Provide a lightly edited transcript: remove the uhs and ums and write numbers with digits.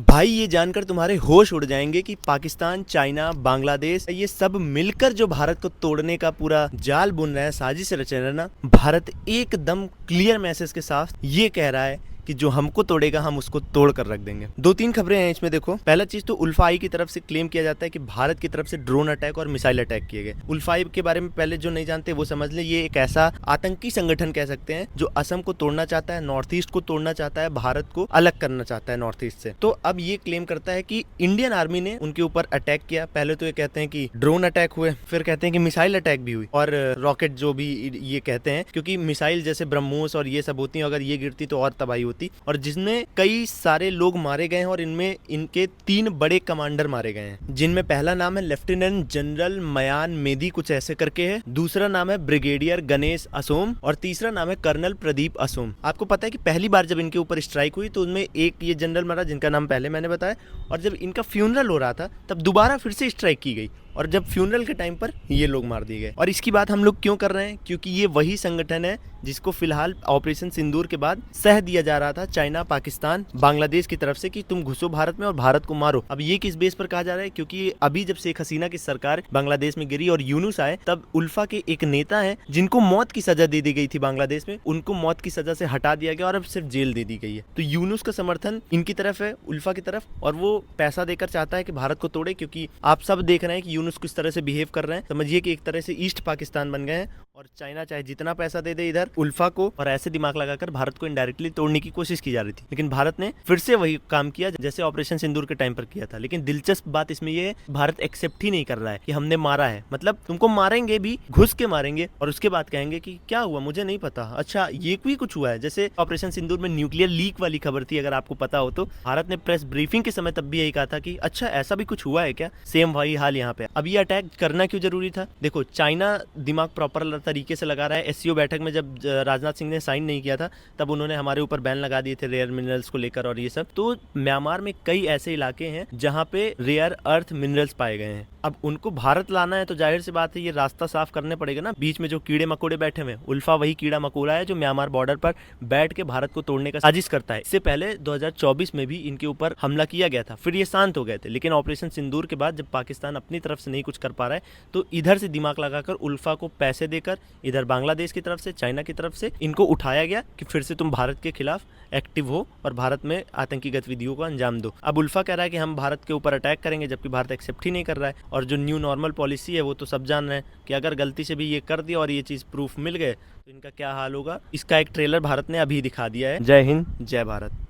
भाई ये जानकर तुम्हारे होश उड़ जाएंगे कि पाकिस्तान, चाइना, बांग्लादेश ये सब मिलकर जो भारत को तोड़ने का पूरा जाल बुन रहे हैं, साजिश रच रहे हैं ना। भारत एकदम क्लियर मैसेज के साथ ये कह रहा है कि जो हमको तोड़ेगा हम उसको तोड़ कर रख देंगे। दो तीन खबरें हैं इसमें, देखो। पहला चीज तो उल्फा-आई की तरफ से क्लेम किया जाता है कि भारत की तरफ से ड्रोन अटैक और मिसाइल अटैक किए गए। उल्फा-आई के बारे में पहले जो नहीं जानते वो समझ ले, ये एक ऐसा आतंकी संगठन कह सकते हैं जो असम को तोड़ना चाहता है, नॉर्थ ईस्ट को तोड़ना चाहता है, भारत को अलग करना चाहता है नॉर्थ ईस्ट से। तो अब ये क्लेम करता है कि इंडियन आर्मी ने उनके ऊपर अटैक किया। पहले तो ये कहते हैं कि ड्रोन अटैक हुए, फिर कहते हैं कि मिसाइल अटैक भी हुई और रॉकेट जो भी ये कहते हैं, क्योंकि मिसाइल जैसे ब्रह्मोस और ये सब होती है, अगर ये गिरती तो और तबाही होती। और जिसमें कई सारे लोग मारे गए हैं और इनमें इनके 3 बड़े कमांडर मारे गए हैं, जिनमें पहला नाम है लेफ्टिनेंट जनरल मयान मेदी, कुछ ऐसे करके है। दूसरा नाम है ब्रिगेडियर गणेश असोम और तीसरा नाम है कर्नल प्रदीप असोम। आपको पता है कि पहली बार जब इनके ऊपर स्ट्राइक हुई तो उनमें एक ये जनरल मरा जिनका नाम पहले मैंने बताया, और जब इनका फ्यूनरल हो रहा था तब दोबारा फिर से स्ट्राइक की गई और जब फ्यूनरल के टाइम पर ये लोग मार दिए गए। और इसकी बात हम लोग क्यों कर रहे हैं? क्योंकि ये वही संगठन है जिसको फिलहाल ऑपरेशन सिंदूर के बाद सह दिया जा रहा था चाइना, पाकिस्तान, बांग्लादेश की तरफ से कि तुम घुसो भारत में और भारत को मारो। अब ये किस बेस पर कहा जा रहा है? क्योंकि अभी जब शेख हसीना की सरकार बांग्लादेश में गिरी और यूनुस आए, तब उल्फा के एक नेता है जिनको मौत की सजा दे दी गई थी बांग्लादेश में, उनको मौत की सजा से हटा दिया गया और अब सिर्फ जेल दे दी गई है। तो यूनुस का समर्थन इनकी तरफ है, उल्फा की तरफ, और वो पैसा देकर चाहता है कि भारत को तोड़े। क्योंकि आप सब देख रहे हैं कि यूनुस किस तरह से बिहेव कर रहे हैं। समझिए कि एक तरह से ईस्ट पाकिस्तान बन गए हैं और चाइना चाहे जितना पैसा दे दे इधर उल्फा को, और ऐसे दिमाग लगाकर भारत को इनडायरेक्टली तोड़ने की कोशिश की जा रही थी। लेकिन भारत ने फिर से वही काम किया जैसे ऑपरेशन सिंदूर के टाइम पर किया था। लेकिन दिलचस्प बात इसमें यह है, भारत एक्सेप्ट ही नहीं कर रहा है कि हमने मारा है। मतलब तुमको मारेंगे भी, घुस के मारेंगे और उसके बाद कहेंगे कि क्या हुआ, मुझे नहीं पता, अच्छा ये भी कुछ हुआ है। जैसे ऑपरेशन सिंदूर में न्यूक्लियर लीक वाली खबर थी, अगर आपको पता हो तो। भारत ने प्रेस ब्रीफिंग के समय तब भी यही कहा था कि अच्छा ऐसा भी कुछ हुआ है क्या। सेम वही हाल यहाँ पे। अब ये अटैक करना क्यों जरूरी था? देखो, चाइना दिमाग प्रॉपर तरीके से लगा रहा है। एससीओ बैठक में जब राजनाथ सिंह ने साइन नहीं किया था तब उन्होंने हमारे ऊपर बैन लगा दिए थे रेयर मिनरल्स को लेकर और ये सब। तो म्यांमार में कई ऐसे इलाके हैं जहां पे रेयर अर्थ मिनरल्स पाए गए हैं। अब उनको भारत लाना है तो जाहिर सी बात है ये रास्ता साफ करने पड़ेगा ना। बीच में जो कीड़े मकोड़े बैठे हुए, उल्फा वही कीड़ा मकोड़ा है जो म्यांमार बॉर्डर पर बैठ के भारत को तोड़ने का साजिश करता है। इससे पहले 2024 में भी इनके ऊपर हमला किया गया था, फिर ये शांत हो गए थे। लेकिन ऑपरेशन सिंदूर के बाद जब पाकिस्तान अपनी तरफ से नहीं कुछ कर पा रहा है तो इधर से दिमाग लगाकर उल्फा को पैसे देकर, इधर बांग्लादेश की तरफ से, चाइना की तरफ से इनको उठाया गया कि फिर से तुम भारत के खिलाफ एक्टिव हो और भारत में आतंकी गतिविधियों को अंजाम दो। अब उल्फा कह रहा है कि हम भारत के ऊपर अटैक करेंगे, जबकि भारत एक्सेप्ट ही नहीं कर रहा है। और जो न्यू नॉर्मल पॉलिसी है वो तो सब जान रहे हैं कि अगर गलती से भी ये कर दिया और ये चीज़ प्रूफ मिल गए तो इनका क्या हाल होगा। इसका एक ट्रेलर भारत ने अभी दिखा दिया है। जय हिंद, जय भारत।